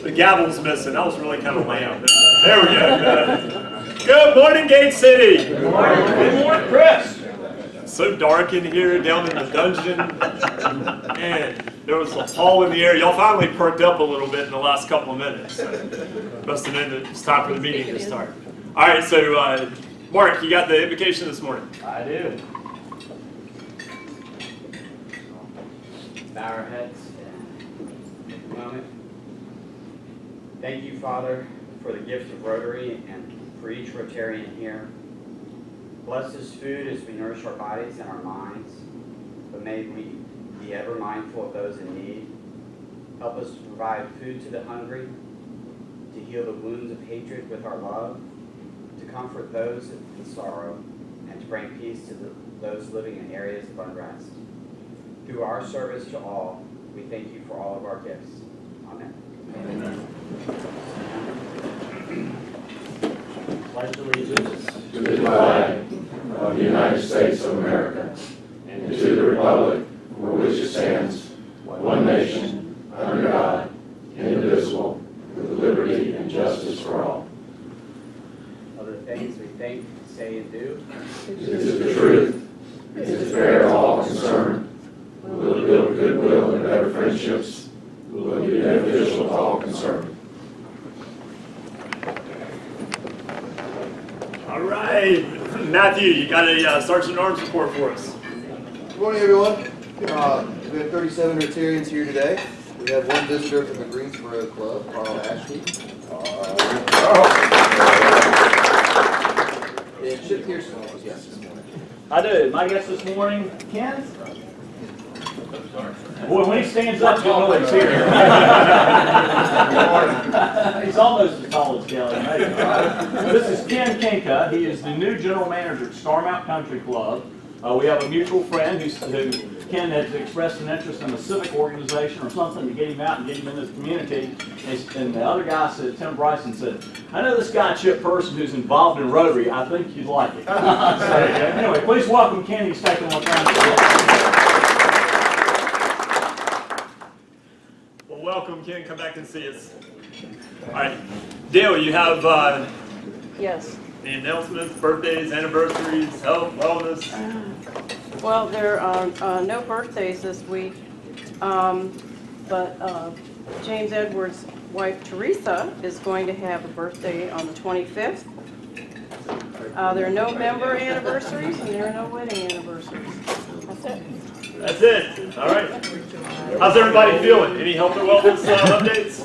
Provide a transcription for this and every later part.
The gavel's missing. That was really kind of lame. There we go. Good morning, Gate City. Good morning. Good morning, Chris. So dark in here, down in the dungeon. Man, there was a pall in the air. Y'all finally perked up a little bit in the last couple of minutes. So must have been it's time for the meeting to start. All right, so Mark, you got the invocation this morning. I do. Bow our heads for a moment. Thank you, Father, for the gift of Rotary and for each Rotarian here. Bless this food as we nourish our bodies and our minds, but may we be ever mindful of those in need. Help us to provide food to the hungry, to heal the wounds of hatred with our love, to comfort those in sorrow, and to bring peace to those living in areas of unrest. Through our service to all, we thank you for all of our gifts. Amen. Amen. Pledge allegiance to the flag of the United States of America and to the republic for which it stands, one nation, under God, indivisible, with liberty and justice for all. Other things we think, say, and do. It is the truth. It is fair to all concerned. Will build goodwill and better friendships. Will be beneficial to all concerned. All right, Matthew, you got a Sergeant at Arms report for us. Good morning, everyone. We have 37 Rotarians here today. We have one visitor from the Greensboro Club, Carl Ashley. And Chip Pearson was guest this morning. I do. My guest this morning, Ken. Boy, when he stands up, you'll know he's here. He's almost as tall as Kelly. This is Ken Kinka. He is the new general manager at Starmount Country Club. We have a mutual friend who Ken has expressed an interest in a civic organization or something to get him out and get him in this community. And the other guy said, Tim Bryson said, I know this guy Chip Person who's involved in Rotary. I think you'd like it. So, anyway, please welcome Ken. He's taking one time. Well, welcome, Ken. Come back and see us. All right, Dale, you have Yes. the announcements, birthdays, anniversaries, health, wellness. Well, there are no birthdays this week, but James Edwards' wife Teresa is going to have a birthday on the 25th. There are no member anniversaries and there are no wedding anniversaries. That's it. That's it. All right. How's everybody feeling? Any health or wellness updates?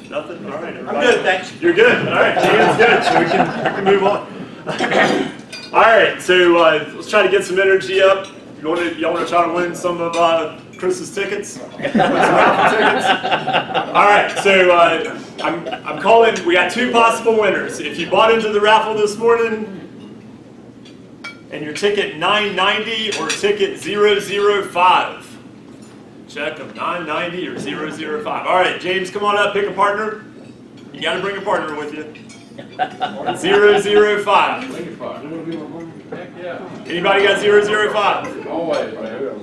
Nothing? All right. Everybody. I'm good, thanks. You're good. All right. Jan's good. So we can move on. All right. So let's try to get some energy up. Y'all want to try to win some of Chris's tickets? Some raffle tickets? All right. So I'm calling. We got two possible winners. If you bought into the raffle this morning, and your ticket 990 or ticket 005. Check them, 990 or 005. All right, James, come on up, pick a partner. You got to bring a partner with you. 005. Anybody got 005? Always, man.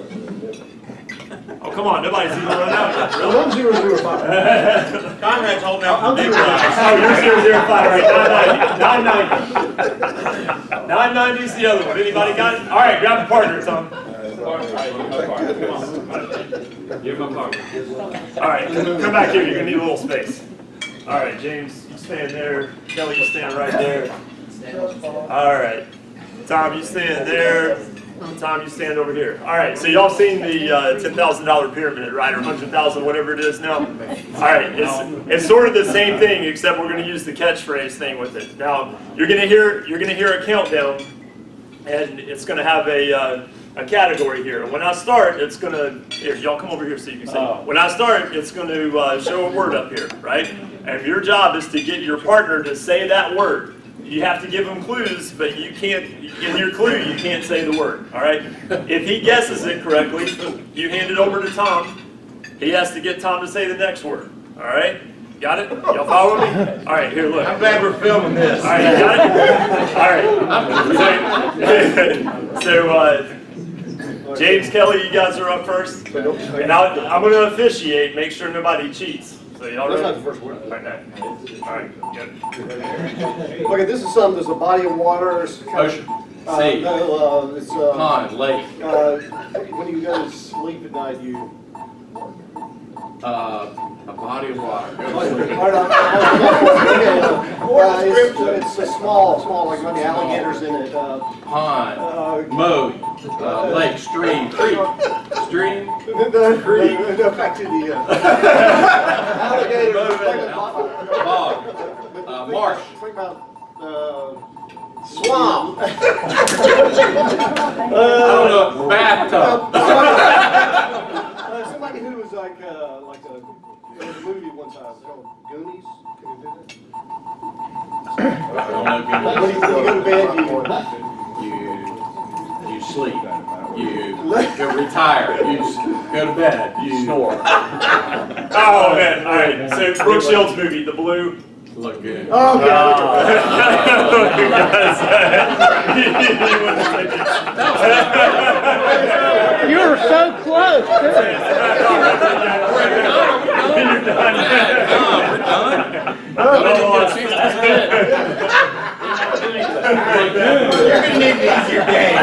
Oh, come on, nobody's even run out yet. Really? I'm 005. Conrad's holding out for the big Oh, you're 005, right, 990. 990 is the other one. Anybody got it? All right, grab a partner, Tom. Give him a partner. All right, come back here. You're going to need a little space. All right, James, you stand there. Kelly, you stand right there. All right. Tom, you stand there. Tom, you stand over here. All right, so y'all seen the $10,000 pyramid, right, or 100,000, whatever it is now? All right, it's sort of the same thing, except we're going to use the catchphrase thing with it. Now, you're going to hear a countdown, and it's going to have a category here. When I start, it's going to, here, y'all come over here so you can see. When I start, it's going to show a word up here, right? And your job is to get your partner to say that word. You have to give him clues, but you can't, in your clue, you can't say the word, all right? If he guesses it correctly, you hand it over to Tom. He has to get Tom to say the next word, all right? Got it? Y'all follow me? All right, here, look. I'm glad we're filming this. All right, you got it? All right. So James, Kelly, you guys are up first. And I'm going to officiate, make sure nobody cheats. So y'all ready? That's not the first word. Okay. All right, good. Okay, this is something, there's a body of water. It's kind Ocean, sea, no, it's, pond, lake, when you go to sleep at night, you. a body of water. It's a small, like maybe alligators in it. Pond, mode, lake, stream, creek, stream, No, back to the, alligators. bog, marsh. Think about, swamp. I don't know, bathtub. Somebody who was like there was a movie one time called Goonies. When you go to bed, You sleep, you retire, you go to bed, you snore. Oh, man. All right. So Brooke Shields' movie, The Blue. Look good. Oh, okay. You were so close, too. You're done. You're gonna need to ease your game.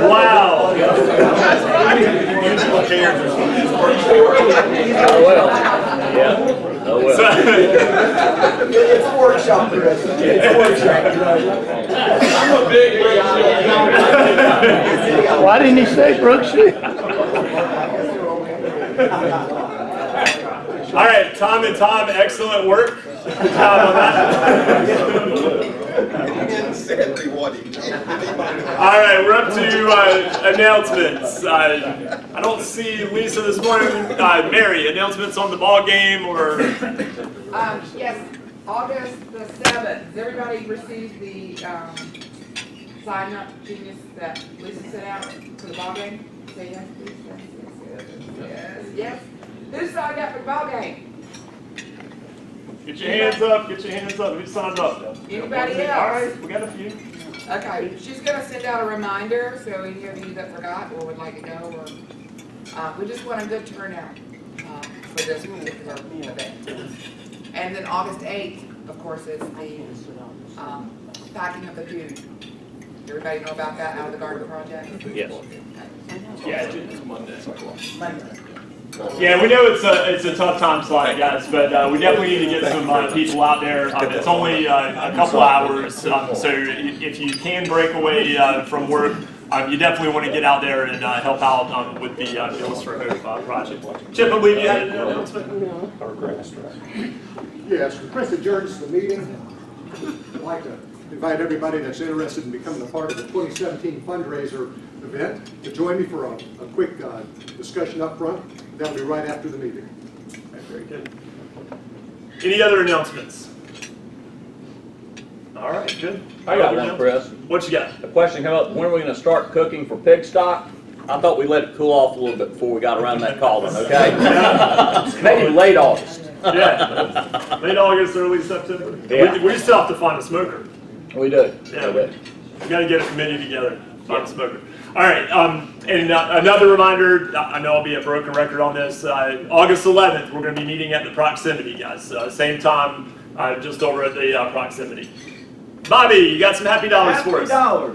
Wow. Oh, well. Yeah. Oh, well. It's a workshop, Chris. It's a workshop. I'm a big Why didn't he say Brooke Shields? All right, Tom and Tom, excellent work. Good job on that. All right, we're up to announcements. I don't see Lisa this morning. Mary, announcements on the ball game or? Yes, August the 7th. Has everybody received the sign up genius that Lisa sent out for the ball game? Say yes, please. Yes. Who signed up for the ball game? Get your hands up, get your hands up. Who signed up? Anybody else? All right, we got a few. Okay, she's gonna send out a reminder, so any of you that forgot or would like to go, or, we just want a good turnout, for this particular event. And then August 8th, of course, is the, packing of the food. Everybody know about that, Out of the Garden project? Yes. Yeah, it's Monday. Yeah, we know it's a tough time slot, guys, but we definitely need to get some people out there. It's only a couple hours, so if you can break away from work, you definitely want to get out there and help out with the Meals for Hope project. Chip, I believe you had an announcement? Yes, Chris adjourns the meeting. I'd like to invite everybody that's interested in becoming a part of the 2017 fundraiser event to join me for a quick discussion up front. That'll be right after the meeting. Okay, very good. Any other announcements? All right, good. I got one, Chris. What you got? The question came up, when are we gonna start cooking for pig stock? I thought we let it cool off a little bit before we got around that cauldron, okay? Maybe late August. Yeah, late August, early September. Yeah. We still have to find a smoker. We do. Yeah, we gotta get a committee together, find a smoker. All right, and another reminder, I know I'll be a broken record on this, August 11th, we're gonna be meeting at the Proximity, guys. Same time, just over at the Proximity. Bobby, you got some happy dollars for us?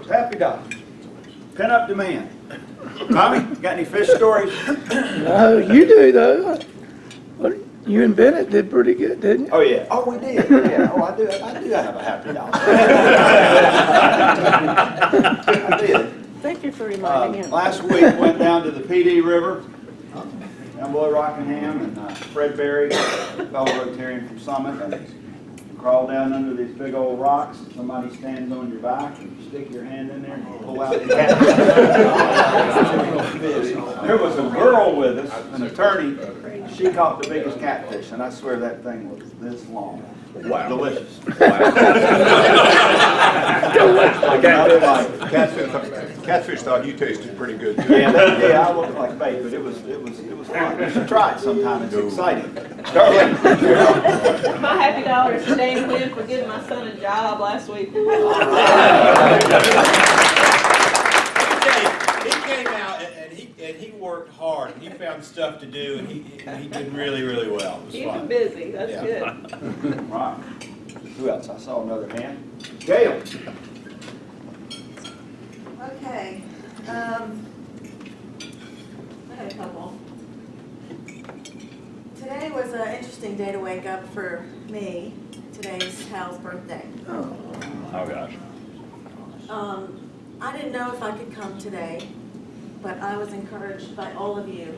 Happy dollars. Pin up demand. Tommy, got any fish stories? No, you do though. What, you and Bennett did pretty good, didn't you? Oh yeah. Oh, we did. Yeah. Oh, I do have a happy dollar. I did. Thank you for reminding him. Last week went down to the PD River. Young boy Rockingham and Fred Berry, fellow Rotarian from Summit, and crawl down under these big old rocks. Somebody stands on your back and you stick your hand in there and you pull out the catfish. There was a girl with us, an attorney. She caught the biggest catfish, and I swear that thing was this long. Wow. Delicious. Wow. Catfish thought you tasted pretty good. Yeah, I looked like bait, but it was fun. You should try it sometime. It's exciting. Darling. My happy dollar is staying with for giving my son a job last week. and he worked hard, and he found stuff to do, and he did really, really well. It was Keep him fun. busy, that's Yeah. good. Right. Who else? I saw another hand. Gail. Okay, I had a couple. Today was an interesting day to wake up for me. Today's Hal's birthday. Oh, gosh. I didn't know if I could come today, but I was encouraged by all of you,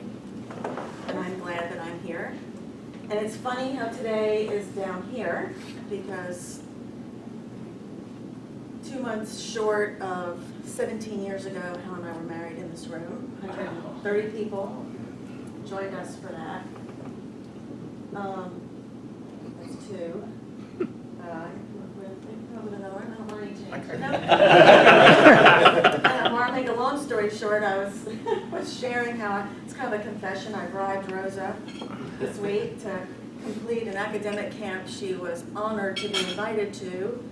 and I'm glad that I'm here. And it's funny how today is down here, because 2 months short of 17 years ago, Hal and I were married in this room. 130 people joined us for that. That's two. Another one. I don't want to make a long story short, I was sharing how it's kind of a confession. I bribed Rosa this week to complete an academic camp she was honored to be invited to,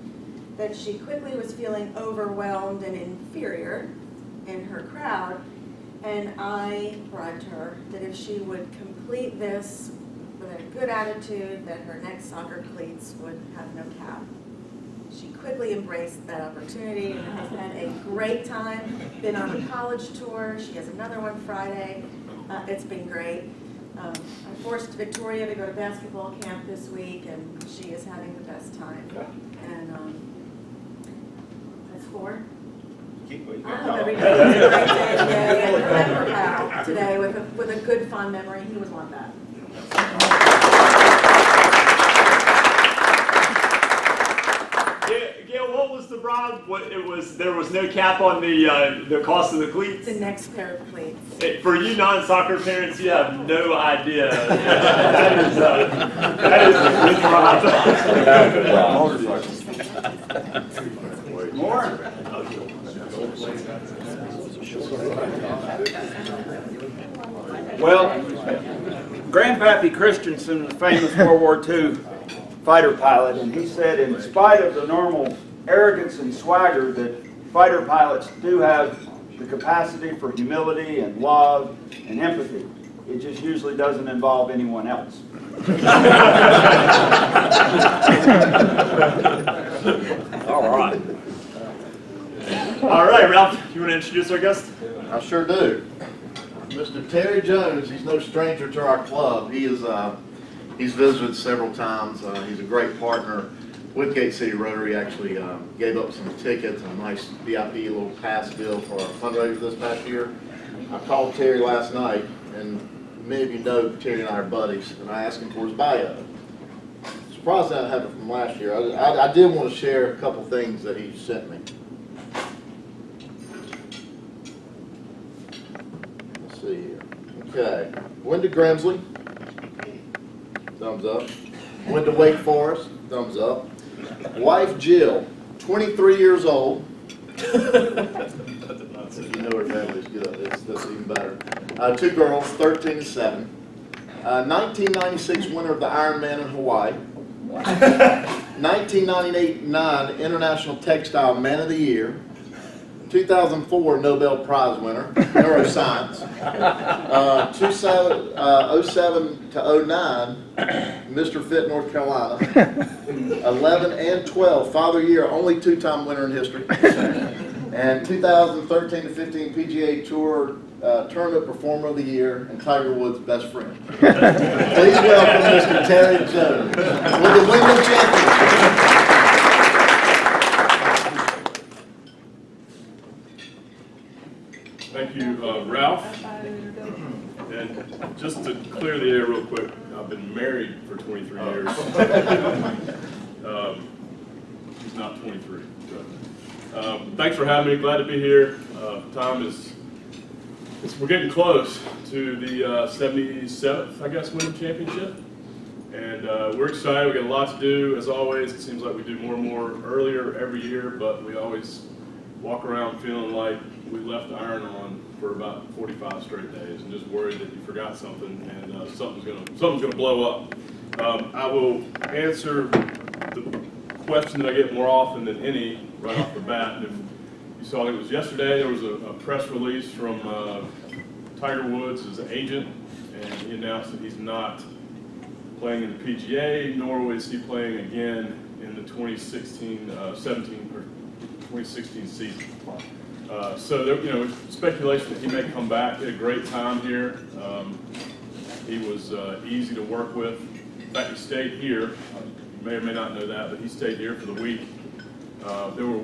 that she quickly was feeling overwhelmed and inferior in her crowd, and I bribed her that if she would complete this with a good attitude, that her next soccer cleats would have no cap. She quickly embraced that opportunity and has had a great time, been on a college tour. She has another one Friday. It's been great. I forced Victoria to go to basketball camp this week, and she is having the best time. And that's four. I hope every day is a great day today. And remember Hal today with a good, fond memory. He was one of that. Gail, what was the bribe? There was no cap on the cost of the cleats? The next pair of cleats. For you non-soccer parents, you have no idea. that is a good bribe. More? Well, Grandpappy Christensen was a famous World War II fighter pilot, and he said in spite of the normal arrogance and swagger that fighter pilots do have the capacity for humility and love and empathy, it just usually doesn't involve anyone else. All right. All right, Ralph, you want to introduce our guest? I sure do. Mr. Terry Jones, he's no stranger to our club. He's visited several times. He's a great partner with Gate City Rotary. Actually gave up some tickets and a nice VIP little pass deal for our fundraiser this past year. I called Terry last night, and many of you know Terry and I are buddies, and I asked him for his bio. Surprised that happened from last year. I did want to share a couple things that he sent me. Let's see here. Okay. Went to Grimsley. Thumbs up. Went to Wake Forest. Thumbs up. Wife Jill, 23 years old. If you know her family's good. That's even better. Two girls, 13 and 7. 1996 winner of the Ironman in Hawaii. 1998-9 International Textile Man of the Year. 2004 Nobel Prize winner, neuroscience. 07 to 09, Mr. Fit North Carolina. 11 and 12, Father Year, only two-time winner in history. And 2013 to 15 PGA Tour Tournament Performer of the Year and Tiger Woods' best friend. Please welcome Mr. Terry Jones with the Wyndham Championship. Thank you, Ralph. And just to clear the air real quick, I've been married for 23 years. He's not 23. So. Thanks for having me. Glad to be here. We're getting close to the 77th, I guess, Wyndham Championship. And we're excited. We got a lot to do. As always, it seems like we do more and more earlier every year, but we always walk around feeling like we left the iron on for about 45 straight days and just worried that you forgot something and something's gonna blow up. I will answer the question that I get more often than any right off the bat. And if you saw it was yesterday, there was a press release from Tiger Woods is an agent, and he announced that he's not playing in the PGA, nor is he playing again in the 2016 season. So there, speculation that he may come back. He had a great time here. He was easy to work with. In fact, he stayed here. You may or may not know that, but he stayed here for the week. There were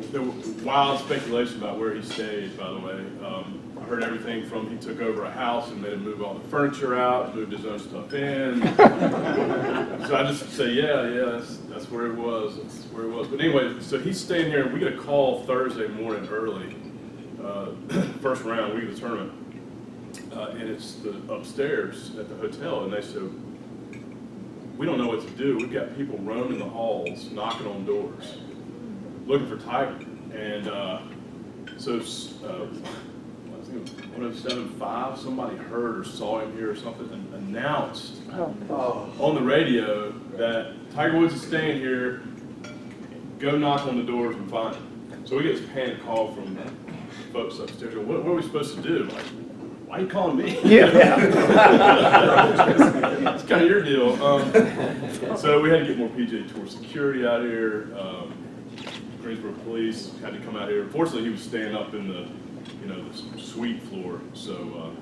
wild speculation about where he stayed, by the way. I heard everything from he took over a house and made him move all the furniture out, moved his own stuff in. So I just say, yeah, that's where it was. That's where it was. But anyway, so he's staying here, and we get a call Thursday morning early, first round, week of the tournament, and it's upstairs at the hotel, and they said, we don't know what to do. We've got people roaming the halls, knocking on doors, looking for Tiger. And so 107.5, somebody heard or saw him here or something, and announced on the radio that Tiger Woods is staying here, go knock on the doors and find him. So we get this panic call from folks upstairs. What are we supposed to do? Like, why are you calling me? Yeah. It's kind of your deal. So we had to get more PGA Tour security out here. Greensboro police had to come out here. Fortunately, he was staying up in the suite floor, so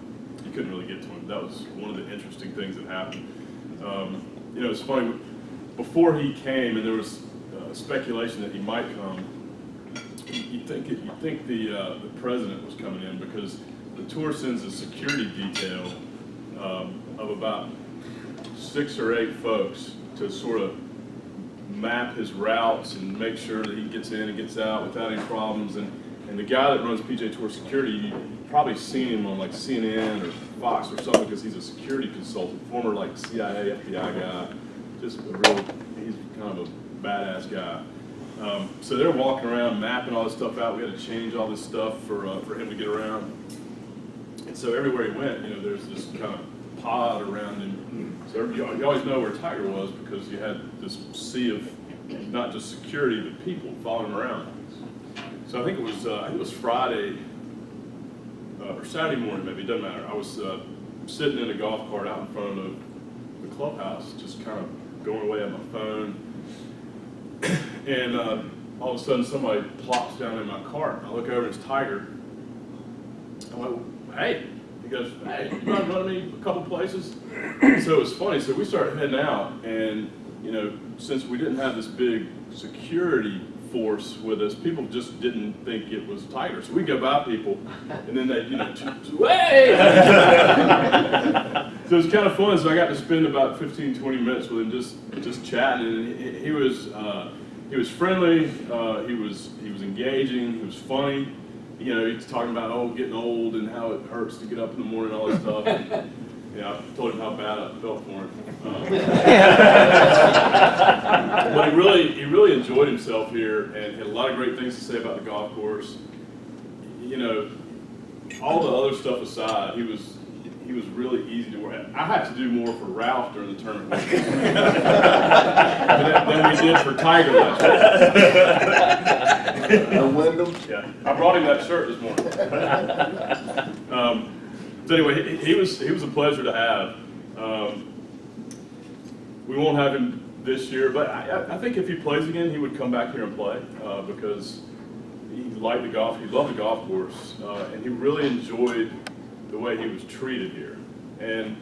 you couldn't really get to him. That was one of the interesting things that happened. It's funny, before he came, and there was speculation that he might come, you'd think the president was coming in, because the tour sends a security detail of about 6 or 8 folks to sort of map his routes and make sure that he gets in and gets out without any problems. And the guy that runs PGA Tour security, you've probably seen him on like CNN or Fox or something, because he's a security consultant, former like CIA, FBI guy, he's kind of a badass guy. So they're walking around mapping all this stuff out. We had to change all this stuff for him to get around. And so everywhere he went, there's this kind of pod around him. So you always know where Tiger was, because you had this sea of not just security, but people following him around. So I think it was Friday or Saturday morning, maybe, it doesn't matter. I was sitting in a golf cart out in front of the clubhouse, just kind of going away on my phone. And all of a sudden, somebody plops down in my cart. I look over, it's Tiger. I went, hey. He goes, hey, you mind running me a couple places? So it was funny. So we started heading out, and since we didn't have this big security force with us, people just didn't think it was Tiger. So we go by people, and then they, hey! So it was kind of fun. So I got to spend about 15, 20 minutes with him, just chatting. And he was friendly. He was engaging. He was funny. He's talking about getting old and how it hurts to get up in the morning, all this stuff. And, I told him how bad I felt for him. But he really enjoyed himself here and had a lot of great things to say about the golf course. All the other stuff aside, he was really easy to work at. I had to do more for Ralph during the tournament than we did for Tiger last year. Wyndham? Yeah, I brought him that shirt this morning. So anyway, he was a pleasure to have. We won't have him this year, but I think if he plays again, he would come back here and play because he liked the golf. He loved the golf course, and he really enjoyed the way he was treated here. And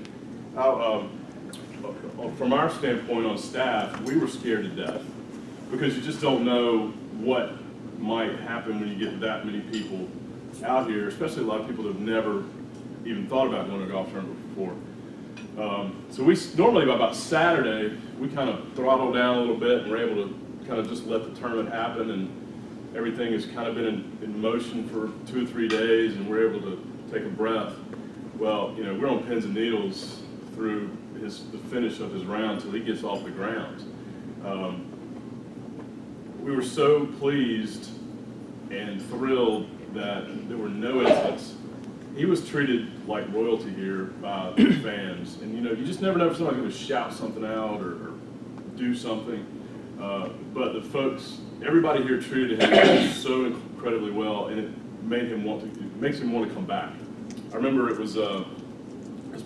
from our standpoint on staff, we were scared to death because you just don't know what might happen when you get that many people out here, especially a lot of people that have never even thought about going to a golf tournament before. So we normally by about Saturday, we kind of throttle down a little bit and we're able to kind of just let the tournament happen, and everything has kind of been in motion for 2 or 3 days, and we're able to take a breath. Well, we're on pins and needles through the finish of his round till he gets off the ground. We were so pleased and thrilled that there were no incidents. He was treated like royalty here by the fans. And you just never know if somebody's going to shout something out or do something. But the folks, everybody here treated him so incredibly well, and it makes him want to come back. I remember it was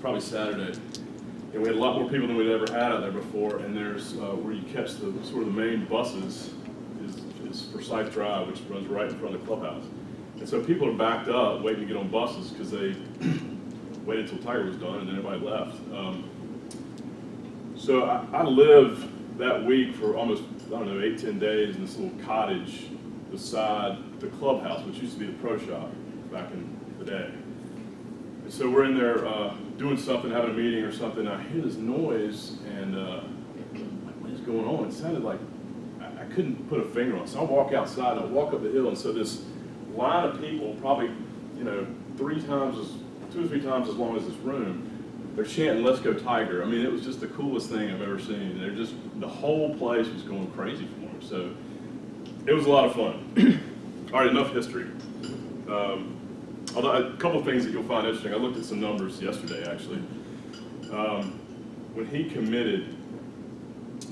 probably Saturday, and we had a lot more people than we'd ever had out there before, and there's where you catch the sort of the main buses is Forsyth Drive, which runs right in front of the clubhouse. And so people are backed up waiting to get on buses because they waited until Tiger was done and then everybody left. So I lived that week for almost, I don't know, 8-10 days in this little cottage beside the clubhouse, which used to be the pro shop back in the day. And so we're in there doing something, having a meeting or something, and I hear this noise, and I'm like, what is going on? It sounded like I couldn't put a finger on it. So I walk outside, and I walk up the hill, and so this line of people, probably, you know, 2 or 3 times as long as this room, they're chanting, "Let's go Tiger." I mean, it was just the coolest thing I've ever seen. They're just, the whole place was going crazy for them. So it was a lot of fun. All right, enough history. Although a couple of things that you'll find interesting. I looked at some numbers yesterday, actually. When he committed,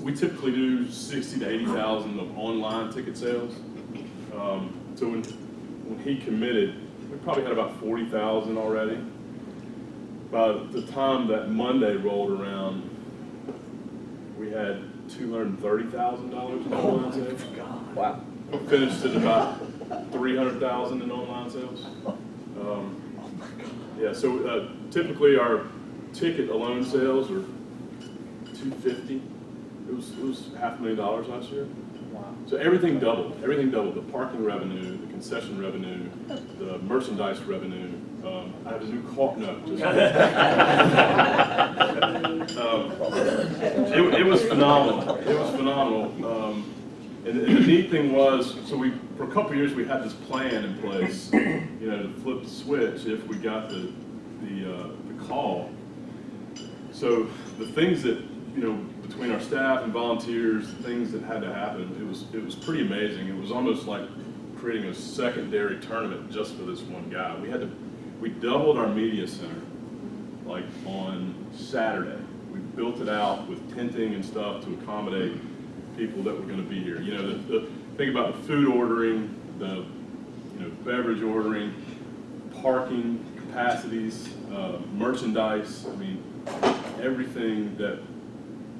we typically do 60 to 80,000 of online ticket sales. So when he committed, we probably had about 40,000 already. By the time that Monday rolled around, we had $230,000 in online sales. Wow. We finished at about 300,000 in online sales. Yeah, so typically our ticket alone sales are 250. It was $500,000 last year. Wow. So everything doubled. Everything doubled. The parking revenue, the concession revenue, the merchandise revenue. I have a new car. No, just it was phenomenal. It was phenomenal. And the neat thing was, so for a couple of years we had this plan in place, you know, to flip the switch if we got the call. So the things that, you know, between our staff and volunteers, things that had to happen, it was pretty amazing. It was almost like creating a secondary tournament just for this one guy. We doubled our media center, like on Saturday. We built it out with tenting and stuff to accommodate people that were going to be here. You know, the thing about the food ordering, the beverage ordering, parking capacities, merchandise. I mean, everything that,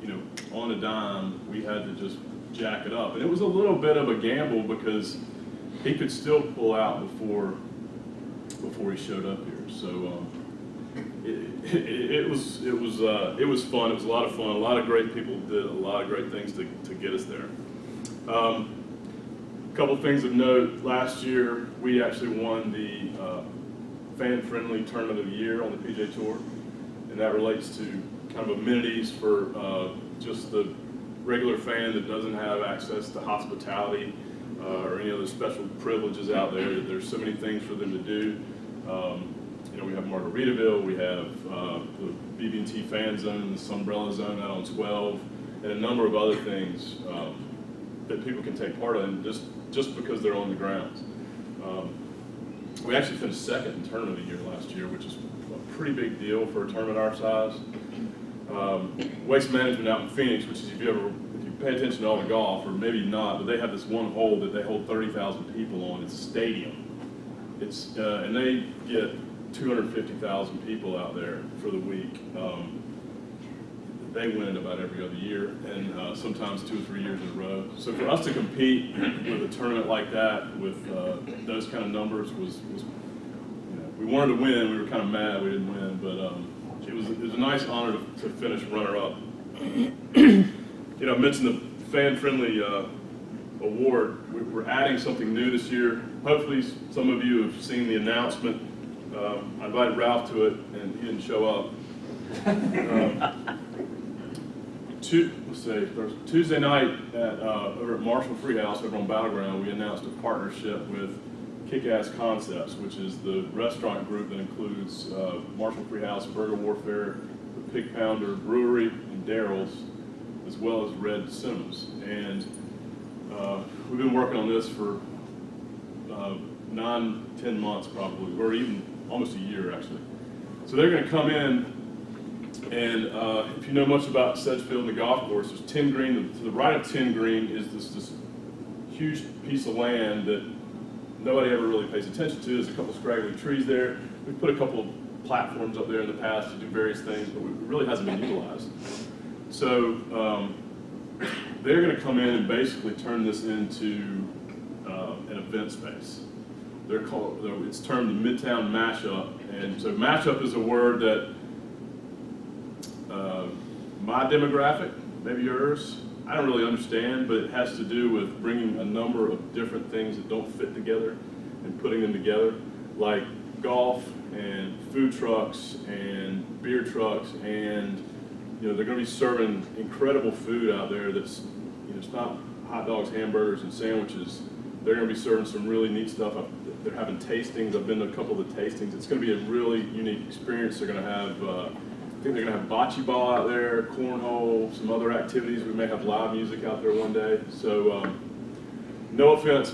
you know, on a dime, we had to just jack it up. And it was a little bit of a gamble because he could still pull out before he showed up here. So it was fun. It was a lot of fun. A lot of great people did a lot of great things to get us there. A couple things of note. Last year, we actually won the fan-friendly tournament of the year on the PGA Tour, and that relates to kind of amenities for just the regular fan that doesn't have access to hospitality or any other special privileges out there. There's so many things for them to do. You know, we have Margaritaville, we have the BB&T fan zone, the Sunbrella zone out on 12, and a number of other things that people can take part in just because they're on the grounds. We actually finished second in tournament of the year last year, which is a pretty big deal for a tournament our size. Waste Management out in Phoenix, which is if you pay attention to all the golf, or maybe not, but they have this one hole that they hold 30,000 people on. It's a stadium. And they get 250,000 people out there for the week. They win it about every other year, and sometimes 2 or 3 years in a row. So for us to compete with a tournament like that with those kind of numbers was you know, we wanted to win. We were kind of mad we didn't win, but it was a nice honor to finish runner-up. You know, I mentioned the fan-friendly award. We're adding something new this year. Hopefully some of you have seen the announcement. I invited Ralph to it, and he didn't show up. Tuesday night over at Marshall Freehouse over on Battleground, we announced a partnership with Kick-Ass Concepts, which is the restaurant group that includes Marshall Freehouse, Burger Warfare, the Pig Pounder Brewery, and Daryl's, as well as Red Cinemas. And we've been working on this for 9-10 months probably, or even almost a year actually. So they're going to come in, and if you know much about Sedgefield and the golf course, there's 10 Green. To the right of 10 Green is this huge piece of land that nobody ever really pays attention to. There's a couple scraggly trees there. We put a couple platforms up there in the past to do various things, but it really hasn't been utilized. So they're going to come in and basically turn this into an event space. It's termed the Midtown Mashup, and so mashup is a word that my demographic, maybe yours, I don't really understand, but it has to do with bringing a number of different things that don't fit together and putting them together, like golf and food trucks and beer trucks, and they're going to be serving incredible food out there that's, it's not hot dogs, hamburgers, and sandwiches. They're going to be serving some really neat stuff. They're having tastings. I've been to a couple of the tastings. It's going to be a really unique experience. They're going to have, I think they're going to have bocce ball out there, cornhole, some other activities. We may have live music out there one day. So no offense,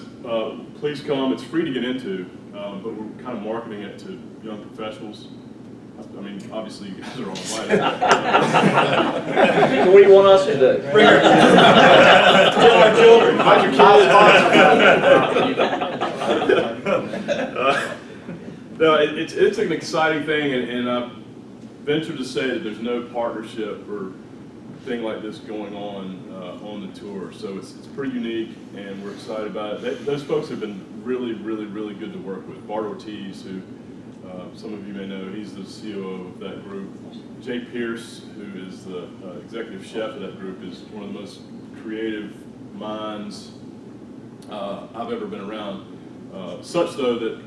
please come. It's free to get into, but we're kind of marketing it to young professionals. I mean, obviously you guys are all invited. So what do you want us to do? Bring our kids. Tell our children. Invite your kids. No, it's an exciting thing, and I venture to say that there's no partnership or thing like this going on the tour. So it's pretty unique, and we're excited about it. Those folks have been really, really, really good to work with. Bart Ortiz, who some of you may know, he's the COO of that group. Jay Pierce, who is the executive chef of that group, is one of the most creative minds I've ever been around. Such though that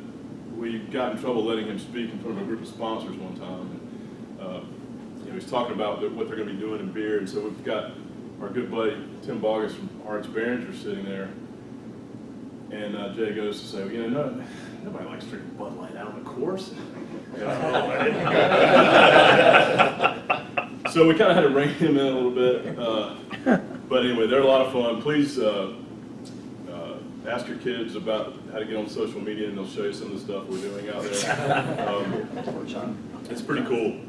we got in trouble letting him speak in front of a group of sponsors one time. He was talking about what they're going to be doing in beer, and so we've got our good buddy Tim Bogus from RH Behringer sitting there, and Jay goes to say, well, nobody likes drinking Bud Light out on the course. So we kind of had to rein him in a little bit. But anyway, they're a lot of fun. Please ask your kids about how to get on social media, and they'll show you some of the stuff we're doing out there. It's pretty cool.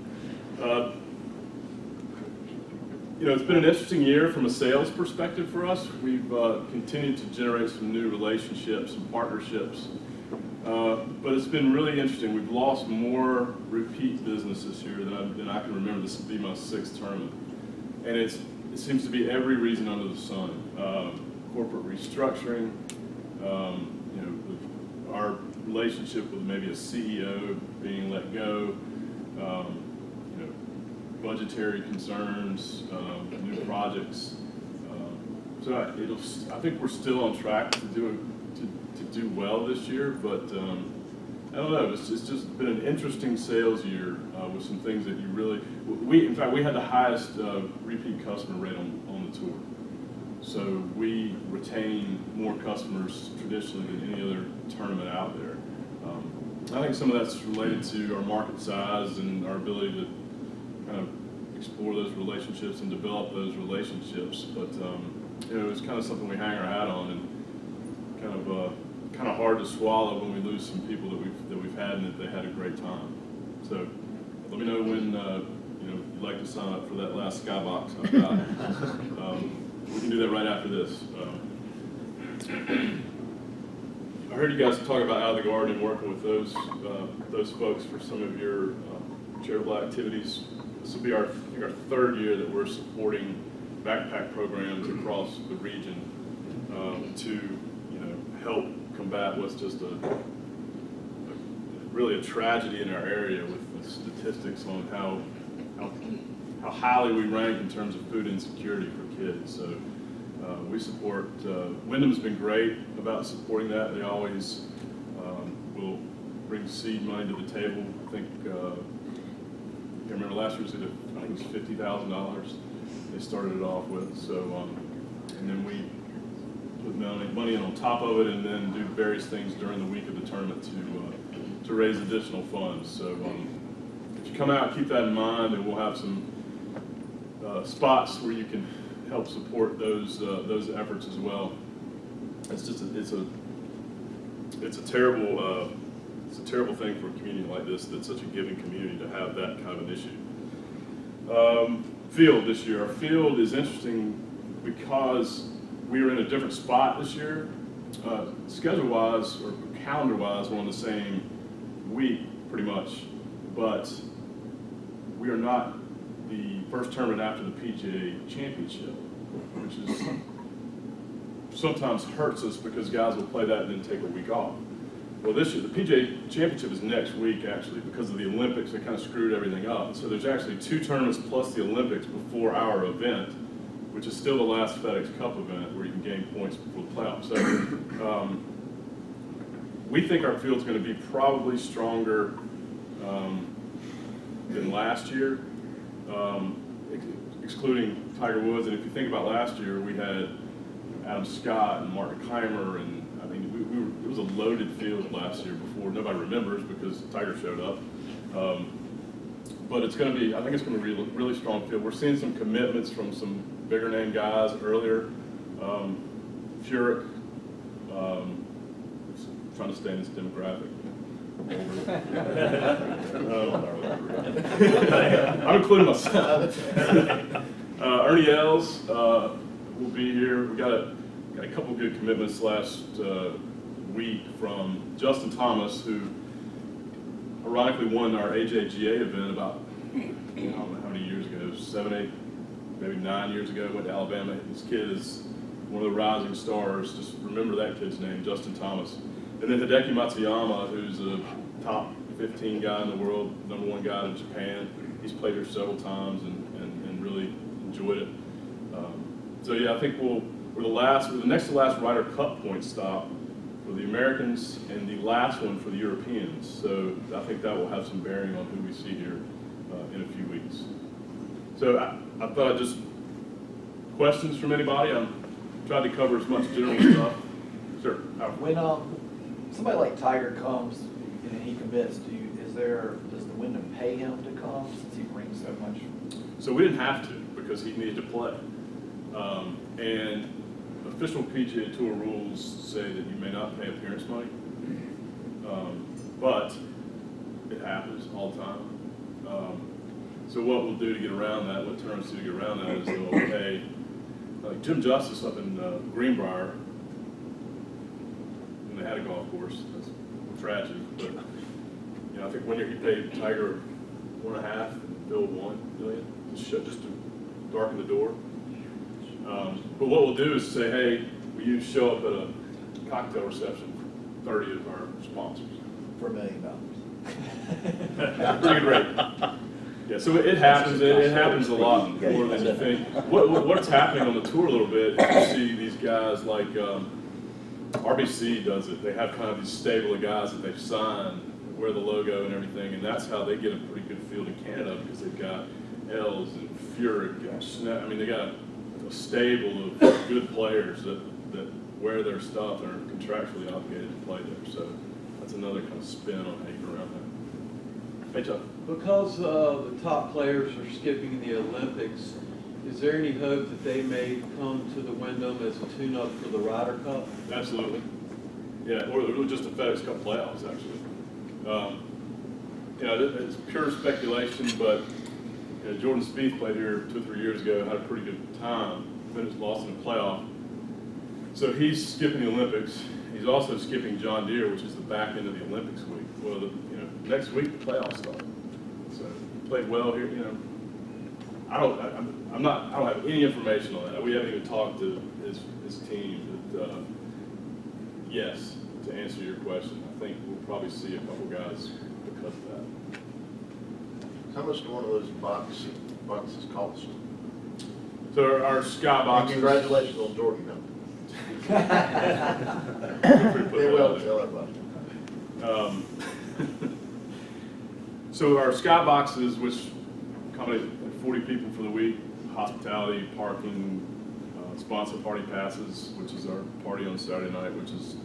It's been an interesting year from a sales perspective for us. We've continued to generate some new relationships and partnerships. But it's been really interesting. We've lost more repeat business this year than I can remember. This will be my 6th tournament. And it seems to be every reason under the sun. Corporate restructuring, our relationship with maybe a CEO being let go, budgetary concerns, new projects. So I think we're still on track to do well this year, but I don't know. It's just been an interesting sales year with some things that you really. In fact, we had the highest repeat customer rate on the tour. So we retain more customers traditionally than any other tournament out there. I think some of that's related to our market size and our ability to kind of explore those relationships and develop those relationships. But it's kind of something we hang our hat on, and kind of hard to swallow when we lose some people that we've had and that they had a great time. So let me know when you'd like to sign up for that last skybox I've got. We can do that right after this. I heard you guys talk about Out of the Garden and working with those folks for some of your charitable activities. This will be our 3rd year that we're supporting backpack programs across the region to help combat what's just really a tragedy in our area with the statistics on how highly we rank in terms of food insecurity for kids. So we support, Wyndham's been great about supporting that. They always will bring seed money to the table. I think, I remember last year I think it was $50,000 they started it off with. So, and then we put money in on top of it, and then do various things during the week of the tournament to raise additional funds. So if you come out, keep that in mind, and we'll have some spots where you can help support those efforts as well. It's just it's a terrible thing for a community like this that's such a giving community to have that kind of an issue. Field this year. Our field is interesting because we were in a different spot this year. Schedule-wise or calendar-wise, we're on the same week pretty much but we are not the first tournament after the PGA Championship, which is sometimes hurts us because guys will play that and then take a week off. Well, this year, the PGA Championship is next week, actually, because of the Olympics. They kind of screwed everything up. So there's actually 2 tournaments plus the Olympics before our event, which is still the last FedEx Cup event where you can gain points before the playoffs. So we think our field's going to be probably stronger than last year, excluding Tiger Woods. And if you think about last year, we had Adam Scott and Martin Keimer, and I mean, it was a loaded field last year before. Nobody remembers because Tiger showed up. But it's going to be, I think it's going to be a really strong field. We're seeing some commitments from some bigger name guys earlier. Furyk, trying to stay in this demographic. I'm including myself. Ernie Els will be here. We got a couple good commitments last week from Justin Thomas, who ironically won our AJGA event about, I don't know how many years ago, 7, 8, maybe 9 years ago. Went to Alabama. This kid is one of the rising stars. Just remember that kid's name, Justin Thomas. And then Hideki Matsuyama, who's a top 15 guy in the world, #1 guy in Japan. He's played here several times and really enjoyed it. So yeah, I think we're the next to last Ryder Cup point stop for the Americans and the last one for the Europeans. So I think that will have some bearing on who we see here in a few weeks. So I thought I'd just, questions from anybody? I'm tried to cover as much general stuff. Sure. When somebody like Tiger comes and he commits, does the Wyndham pay him to come since he brings so much? So we didn't have to because he needed to play. And official PGA Tour rules say that you may not pay appearance money, but it happens all the time. So what we'll do to get around that, what tournaments do to get around that is they'll pay, like Jim Justice up in Greenbrier, when they had a golf course. That's a tragedy, but I think one year he paid Tiger 1.5 and Bill $1 million just to darken the door. But what we'll do is say, hey, will you show up at a cocktail reception for 30 of our sponsors? For $1 million. Pretty good rate. Yeah, so it happens. It happens a lot more than you think. What's happening on the tour a little bit is you see these guys like RBC does it. They have kind of these stable of guys that they've signed, wear the logo and everything, and that's how they get a pretty good field in Canada because they've got Els and Furyk and Snell. I mean, they got a stable of good players that wear their stuff and are contractually obligated to play there. So that's another kind of spin on how you get around that. Hey, Chuck. Because the top players are skipping the Olympics, is there any hope that they may come to the Wyndham as a tune-up for the Ryder Cup? Absolutely. Yeah, or just the FedEx Cup playoffs, actually. It's pure speculation, but Jordan Spieth played here 2 or 3 years ago, had a pretty good time, finished lost in the playoff. So he's skipping the Olympics. He's also skipping John Deere, which is the back end of the Olympics week. Well, next week the playoffs start. So he played well here. I don't have any information on that. We haven't even talked to his team. But yes, to answer your question, I think we'll probably see a couple guys because of that. How much do one of those boxes cost? So our sky boxes. And congratulations on Jordan now. They will tell everybody. So our sky boxes, which accommodate 40 people for the week, hospitality, parking, sponsor party passes, which is our party on Saturday night, which is,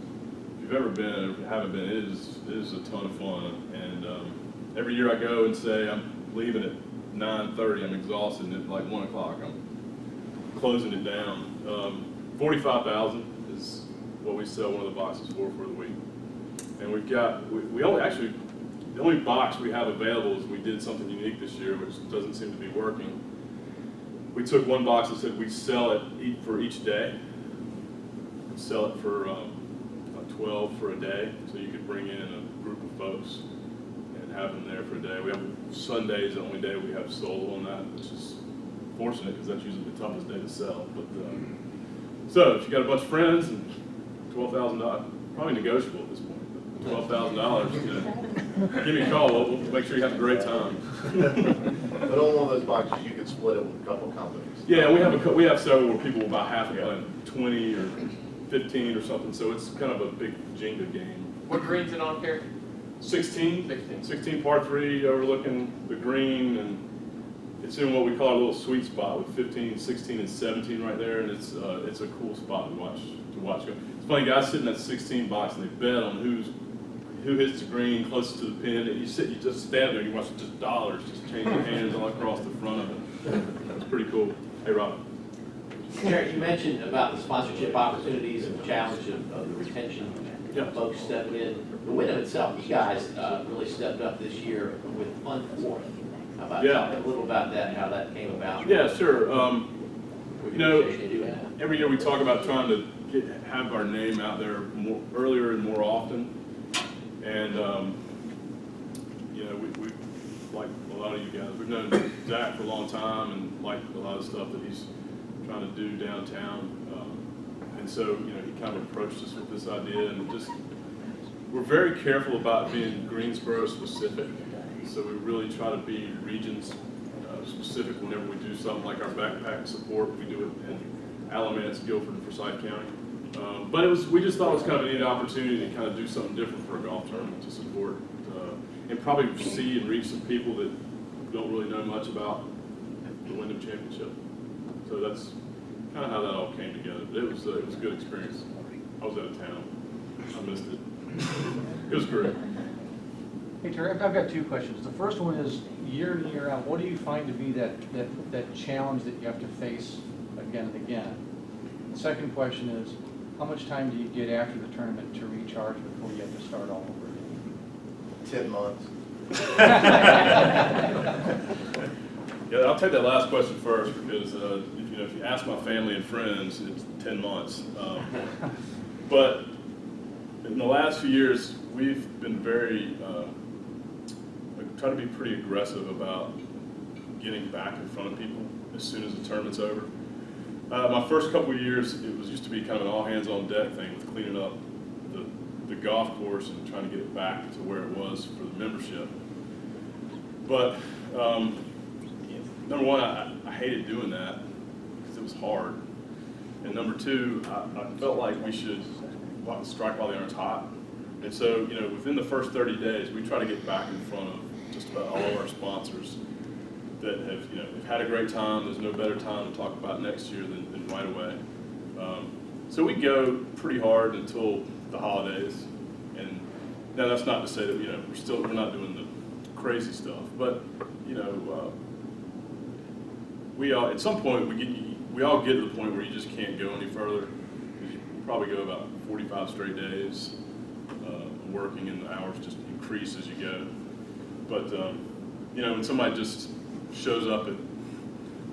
if you've ever been, or if you haven't been, it is a ton of fun. And every year I go and say I'm leaving at 9:30, I'm exhausted, and at like 1 o'clock I'm closing it down. $45,000 is what we sell one of the boxes for the week. And we've got, we only actually, the only box we have available is we did something unique this year, which doesn't seem to be working. We took one box and said we sell it for each day. We sell it for 12 for a day, so you could bring in a group of folks and have them there for a day. We have Sundays the only day we have sold on that, which is fortunate because that's usually the toughest day to sell. But so if you got a bunch of friends and $12,000, probably negotiable at this point. $12,000, give me a call. We'll make sure you have a great time. But on one of those boxes, you could split it with a couple companies. Yeah, we have several where people will buy half of it, 20 or 15 or something. So it's kind of a big Jenga game. What green's it on, Kerry? 16 par 3 overlooking the green, and it's in what we call a little sweet spot with 15, 16, and 17 right there, and it's a cool spot to watch go. It's funny, guys sit in that 16 box and they bet on who hits the green closest to the pin, and you just stand there and you watch just dollars just changing hands all across the front of it. It's pretty cool. Hey, Rob. Terry, you mentioned about the sponsorship opportunities and the challenge of the retention. Folks stepping in. The Wyndham itself, you guys really stepped up this year with Fund 4. How about talk a little about that, how that came about? Yeah, sure. Every year we talk about trying to have our name out there more earlier and more often, and we like a lot of you guys. We've known Zach for a long time and like a lot of stuff that he's trying to do downtown. And so, he kind of approached us with this idea, and we're very careful about being Greensboro specific. So we really try to be regions specific whenever we do something like our backpack support. We do it in Alamance, Guilford, and Forsyth County. But we just thought it was kind of a neat opportunity to kind of do something different for a golf tournament to support and probably see and reach some people that don't really know much about the Wyndham Championship. So that's kind of how that all came together. But it was a good experience. I was out of town. I missed it. It was great. Hey Terry, I've got two questions. The first one is, year in, year out, what do you find to be that challenge that you have to face again and again? The second question is, how much time do you get after the tournament to recharge before you have to start all over again? 10 months. Yeah, I'll take that last question first because if you ask my family and friends, it's 10 months. But in the last few years, we've been try to be pretty aggressive about getting back in front of people as soon as the tournament's over. My first couple of years, it used to be kind of an all-hands-on-deck thing with cleaning up the golf course and trying to get it back to where it was for the membership. But number one, I hated doing that because it was hard. And number two, I felt like we should strike while the iron's hot. And so, within the first 30 days, we try to get back in front of just about all of our sponsors that have had a great time. There's no better time to talk about next year than right away. So we go pretty hard until the holidays. And now that's not to say that we're not doing the crazy stuff, but we all at some point we all get to the point where you just can't go any further. You probably go about 45 straight days working, and the hours just increase as you go. But when somebody just shows up at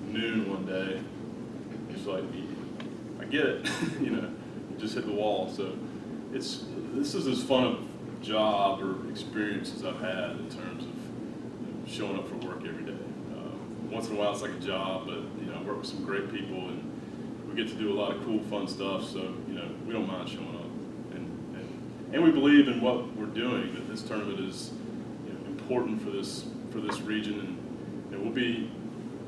noon one day, it's like, I get it, just hit the wall. So this is as fun a job or experience as I've had in terms of showing up for work every day. Once in a while it's like a job, but I work with some great people and we get to do a lot of cool, fun stuff. So we don't mind showing up, and we believe in what we're doing. That this tournament is important for this region, and we'll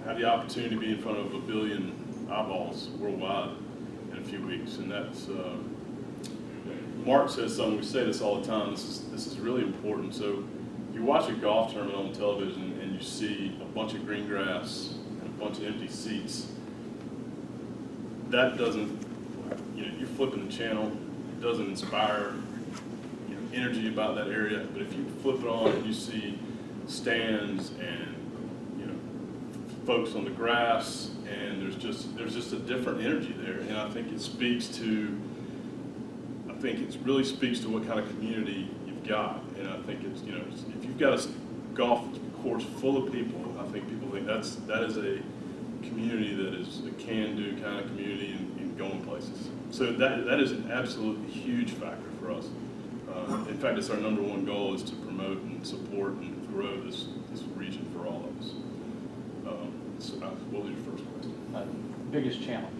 have the opportunity to be in front of 1 billion eyeballs worldwide in a few weeks, and that's. Mark says something. We say this all the time. This is really important. So you watch a golf tournament on television and you see a bunch of green grass and a bunch of empty seats. That doesn't, you're flipping the channel. It doesn't inspire energy about that area. But if you flip it on and you see stands and folks on the grass, and there's just a different energy there, and I think it really speaks to what kind of community you've got. And I think it's if you've got a golf course full of people, I think people think that is a community that is a can-do kind of community and going places. So that is an absolutely huge factor for us. In fact, it's our number one goal is to promote and support and grow this region for all of us. What was your first question? Biggest challenge?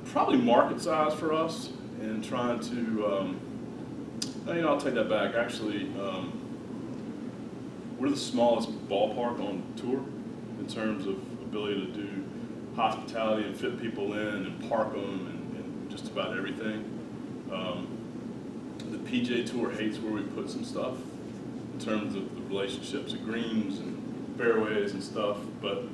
Probably market size for us, and trying to, I'll take that back. Actually, we're the smallest ballpark on tour in terms of ability to do hospitality and fit people in and park them and just about everything. The PJ Tour hates where we put some stuff in terms of the relationships of greens and fairways and stuff, but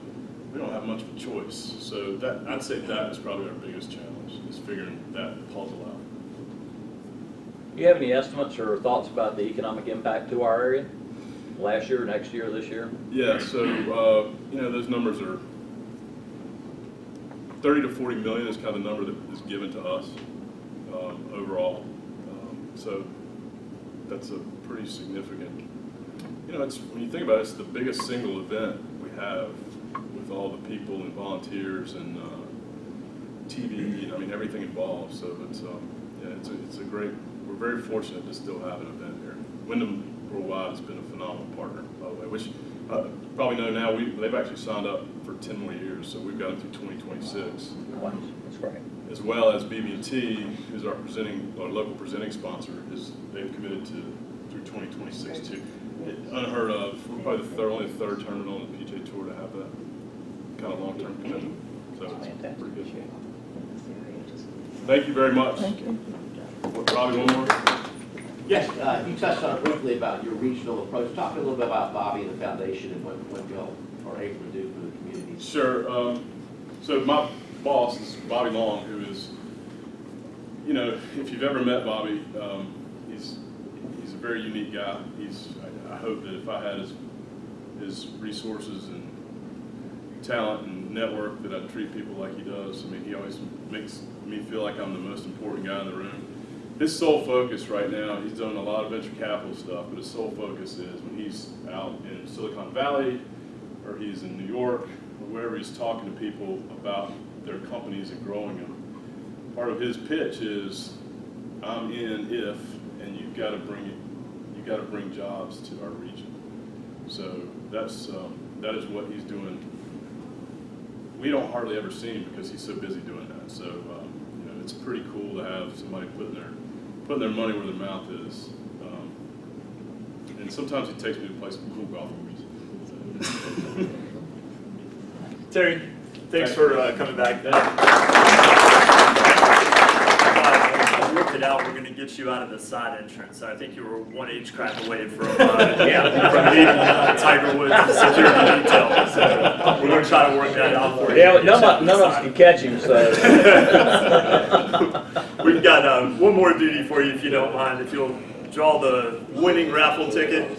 we don't have much of a choice. So that, I'd say that is probably our biggest challenge, is figuring that puzzle out. Do you have any estimates or thoughts about the economic impact to our area? Last year, next year, this year? Yeah, so, those numbers are 30 to 40 million is kind of the number that is given to us overall. So that's a pretty significant, it's, when you think about it, it's the biggest single event we have with all the people and volunteers and TV, everything involved. So it's a great, we're very fortunate to still have an event here. Wyndham Worldwide has been a phenomenal partner, by the way, which probably know now, they've actually signed up for 10 more years, so we've got them through 2026. Wow, that's great. As well as BB&T, who's our local presenting sponsor, they've committed to through 2026 too. Unheard of. We're probably only the third tournament on the PJ Tour to have that kind of long-term commitment. So it's pretty good. Thank you very much. Thank you. Robbie, one more? Yes, you touched on it briefly about your regional approach. Talk a little bit about Bobby and the foundation and what y'all are able to do for the community. Sure. So my boss is Bobby Long, who is, if you've ever met Bobby, he's a very unique guy. I hope that if I had his resources and talent and network, that I'd treat people like he does. He always makes me feel like I'm the most important guy in the room. His sole focus right now, he's done a lot of venture capital stuff, but his sole focus is when he's out in Silicon Valley or he's in New York or wherever he's talking to people about their companies and growing them. Part of his pitch is, I'm in if, and you've got to bring jobs to our region. So that is what he's doing. We don't hardly ever see him because he's so busy doing that. So it's pretty cool to have somebody putting their money where their mouth is. And sometimes he takes me to play some cool golf movies. Terry, thanks for coming back. I worked it out. We're going to get you out of the side entrance. I think you were one age crack away from meeting Tiger Woods and security detail. So we're going to try to work that out for you. Yeah, none of us can catch him, so. We've got one more duty for you, if you don't mind. If you'll draw the winning raffle ticket.